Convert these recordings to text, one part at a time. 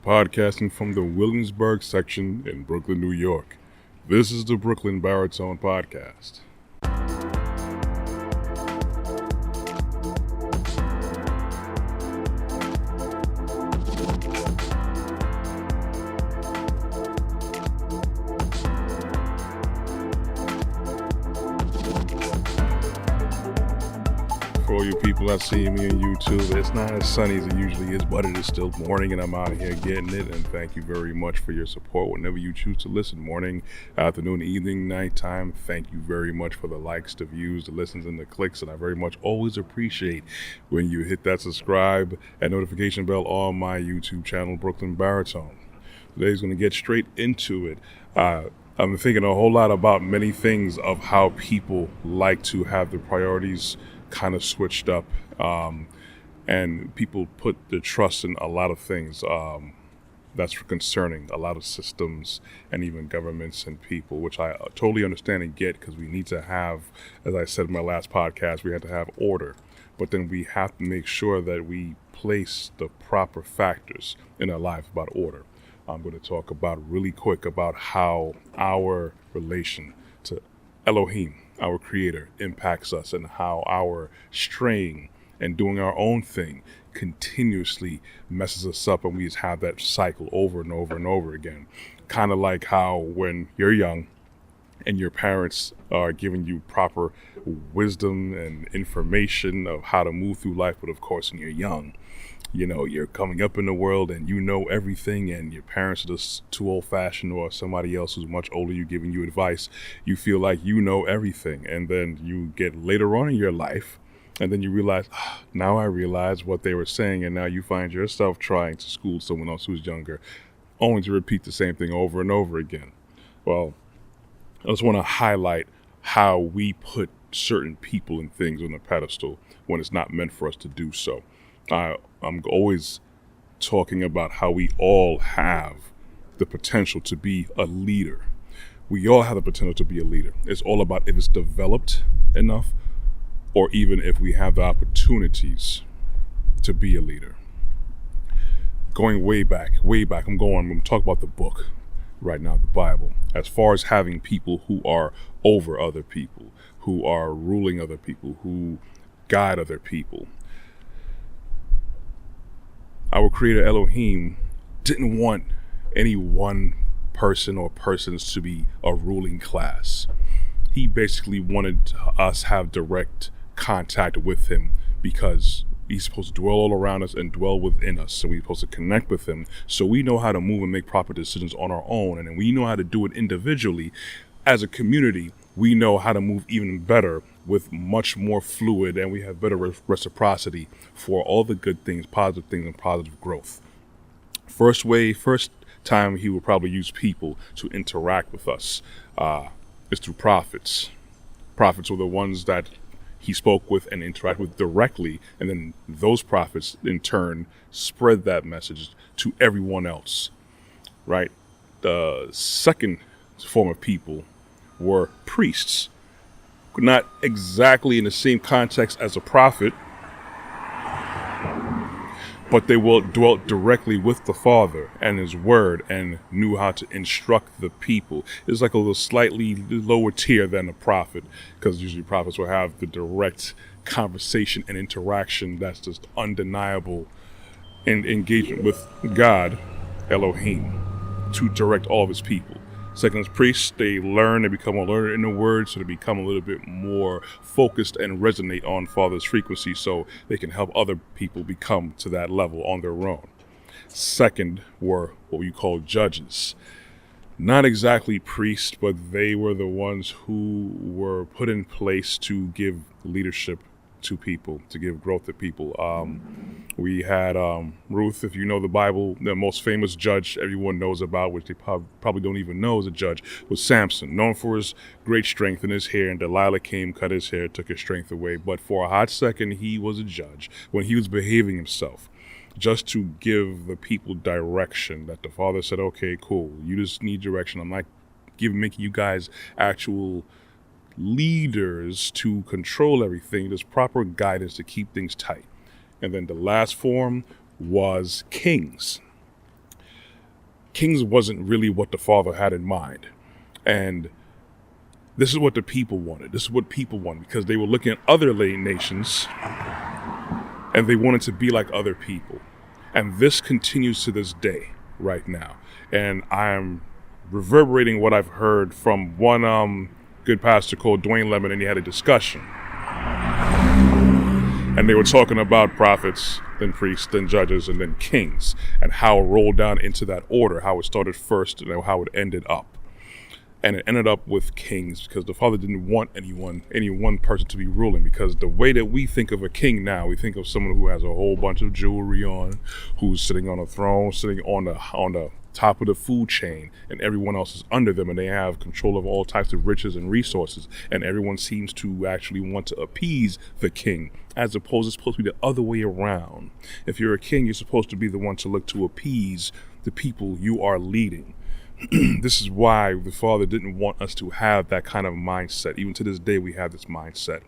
podcasting from the Williamsburg section in Brooklyn, New York. This is the Brooklyn Baritone Podcast. For all you people that see me on YouTube, it's not as sunny as it usually is, but it is still morning and I'm out here getting it. And thank you very much for your support whenever you choose to listen. Morning, afternoon, evening, nighttime. Thank you very much for the likes, the views, the listens, and the clicks. And I very much always appreciate when you hit that subscribe and notification bell on my YouTube channel, Brooklyn Baritone. Today's going to get straight into it. I'm thinking a whole lot about many things of how people like to have their priorities kind of switched up, and people put their trust in a lot of things that's concerning a lot of systems and even governments and people, which I totally understand and get, because we need to have, as I said in my last podcast, we have to have order, but then we have to make sure that we place the proper factors in our life about order. I'm going to talk about really quick about how our relation to Elohim, our creator, impacts us, and how our straying and doing our own thing continuously messes us up, and we just have that cycle over and over and over again. Kind of like how when you're young and your parents are giving you proper wisdom and information of how to move through life, but of course when you're young, you know, you're coming up in the world and you know everything, and your parents are just too old-fashioned, or somebody else who's much older you giving you advice. You feel like you know everything, and then you get later on in your life and then you realize, now I realize what they were saying, and now you find yourself trying to school someone else who's younger, only to repeat the same thing over and over again. Well, I just want to highlight how we put certain people and things on a pedestal when it's not meant for us to do so. I'm always talking about how we all have the potential to be a leader. We all have the potential to be a leader. It's all about if it's developed enough, or even if we have the opportunities to be a leader. Going way back, I'm going to talk about the book right now, the Bible, as far as having people who are over other people, who are ruling other people, who guide other people. Our creator Elohim didn't want any one person or persons to be a ruling class. He basically wanted us to have direct contact with him, because he's supposed to dwell all around us and dwell within us. So we're supposed to connect with him so we know how to move and make proper decisions on our own. And then we know how to do it individually. As a community, we know how to move even better with much more fluid, and we have better reciprocity for all the good things, and positive growth. First time he will probably use people to interact with us is through prophets. Prophets were the ones that he spoke with and interacted with directly, and then those prophets in turn spread that message to everyone else, right? The second form of people were priests. Not exactly in the same context as a prophet, but they dwelt directly with the Father and his word and knew how to instruct the people. It's like a little slightly lower tier than a prophet, because usually prophets will have the direct conversation and interaction that's just undeniable in engagement with God, Elohim, to direct all of his people. Second, as priests, they learn, they become a learner in the word, so they become a little bit more focused and resonate on Father's frequency, so they can help other people become to that level on their own. Second were what we call judges. Not exactly priests, but they were the ones who were put in place to give leadership to people, to give growth to people. We had Ruth, if you know the Bible, the most famous judge everyone knows about, which they probably don't even know is a judge, was Samson, known for his great strength in his hair, and Delilah came, cut his hair, took his strength away. But for a hot second, he was a judge when he was behaving himself, just to give the people direction, that the Father said, okay, cool, you just need direction. I'm not making you guys actual leaders to control everything. There's proper guidance to keep things tight. And then the last form was kings. kings wasn't really what the Father had in mind. And this is what the people wanted. This is what people wanted, because they were looking at other nations and they wanted to be like other people. And this continues to this day right now. And I'm reverberating what I've heard from one good pastor called Dwayne Lemon, and he had a discussion. And they were talking about prophets, then priests, then judges, and then kings, and how it rolled down into that order, how it started first and how it ended up. And it ended up with kings, because the Father didn't want any one person to be ruling. Because the way that we think of a king now, we think of someone who has a whole bunch of jewelry on, who's sitting on a throne, sitting on the top of the food chain, and everyone else is under them, and they have control of all types of riches and resources, and everyone seems to actually want to appease the king, as opposed it's supposed to be the other way around. If you're a king, you're supposed to be the one to look to appease the people you are leading. This is why the Father didn't want us to have that kind of mindset. Even to this day, we have this mindset,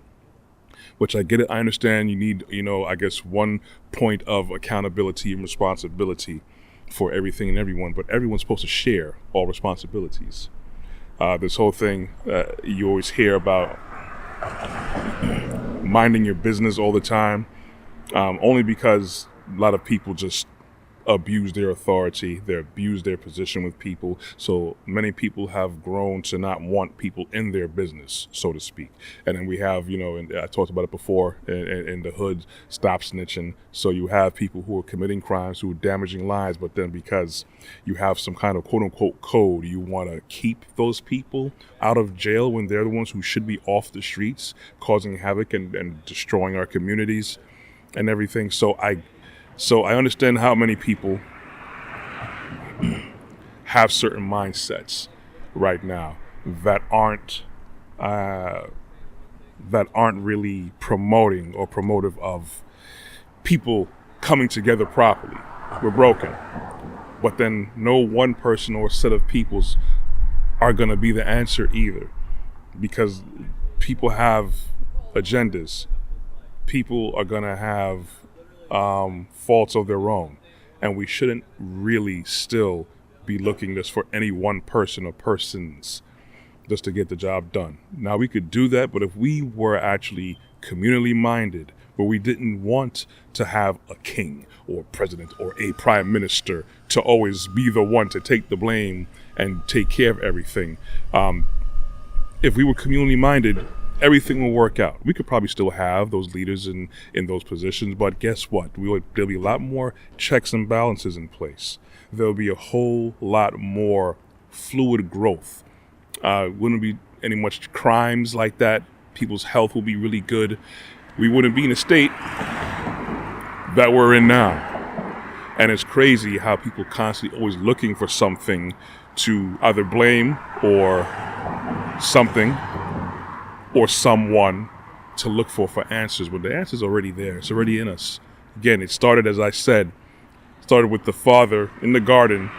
which I get it. I understand you need, I guess, one point of accountability and responsibility for everything and everyone, but everyone's supposed to share all responsibilities. This whole thing you always hear about minding your business all the time, only because a lot of people just abuse their authority, they abuse their position with people. So many people have grown to not want people in their business, so to speak. And then we have, and I talked about it before, in the hood, stop snitching. So you have people who are committing crimes, who are damaging lives, but then because you have some kind of quote unquote code, you want to keep those people out of jail when they're the ones who should be off the streets, causing havoc and destroying our communities and everything. So I understand how many people have certain mindsets right now that aren't really promoting or promotive of people coming together properly. We're broken. But then no one person or set of peoples are going to be the answer either, because people have agendas. People are going to have faults of their own, and we shouldn't really still be looking just for any one person or persons just to get the job done. Now, we could do that, but if we were actually communally minded, where we didn't want to have a king or president or a prime minister to always be the one to take the blame and take care of everything, if we were communally minded, everything will work out. We could probably still have those leaders in those positions, but guess what? There'll be a lot more checks and balances in place. There'll be a whole lot more fluid growth. Wouldn't be any much crimes like that. People's health will be really good. We wouldn't be in a state that we're in now. And it's crazy how people constantly always looking for something to either blame or something or someone to look for answers, when the answer's already there. It's already in us. Again, it started, as I said, with the Father in the garden,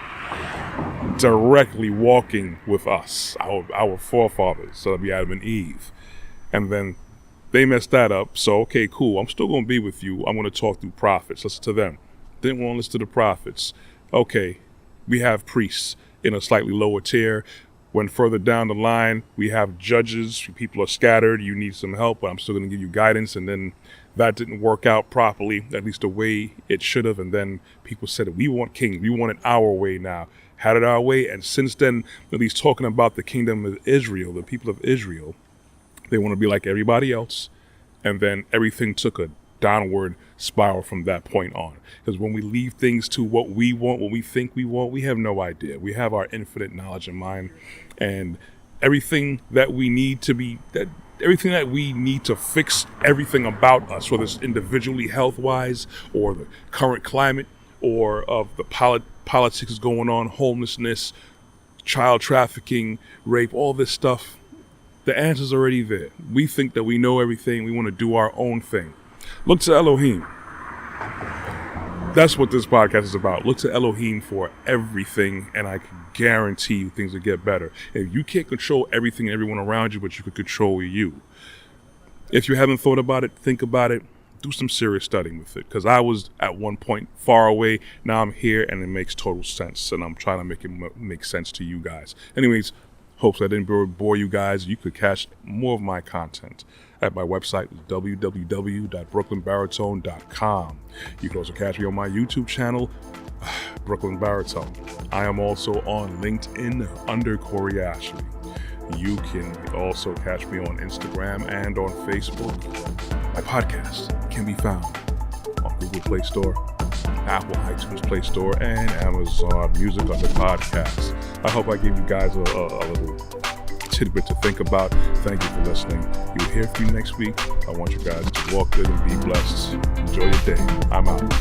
directly walking with us, our forefathers, so that'd be Adam and Eve. And then they messed that up. So, okay, cool. I'm still going to be with you. I'm going to talk through prophets. Listen to them. Didn't want to listen to the prophets. Okay, we have priests in a slightly lower tier. When further down the line, we have judges, people are scattered, you need some help, but I'm still going to give you guidance. And then that didn't work out properly, at least the way it should have. And then people said, we want kings, we want it our way now. Had it our way. And since then, at least talking about the kingdom of Israel, the people of Israel, they want to be like everybody else. And then everything took a downward spiral from that point on. Because when we leave things to what we want, what we think we want, we have no idea. We have our infinite knowledge in mind, and everything that we need to fix everything about us, whether it's individually health-wise or the current climate or of the politics going on, homelessness, child trafficking, rape, all this stuff, the answer's already there. We think that we know everything. We want to do our own thing. Look to Elohim. That's what this podcast is about. Look to Elohim for everything, and I can guarantee you things will get better. If you can't control everything and everyone around you, but you can control you. If you haven't thought about it, think about it. do some serious studying with it, because I was at one point far away. Now I'm here, and it makes total sense, and I'm trying to make it make sense to you guys. Anyways, hopes I didn't bore you guys. You could catch more of my content at my website, www.brooklynbaritone.com. You can also catch me on my YouTube channel, Brooklyn Baritone. I am also on LinkedIn under Corey Ashley. You can also catch me on Instagram and on Facebook. My podcast can be found on Google Play Store, Apple iTunes Play Store, and Amazon Music under podcasts. I hope I gave you guys a little tidbit to think about. Thank you for listening. You'll hear from you next week. I want you guys to walk good and be blessed. Enjoy your day. I'm out.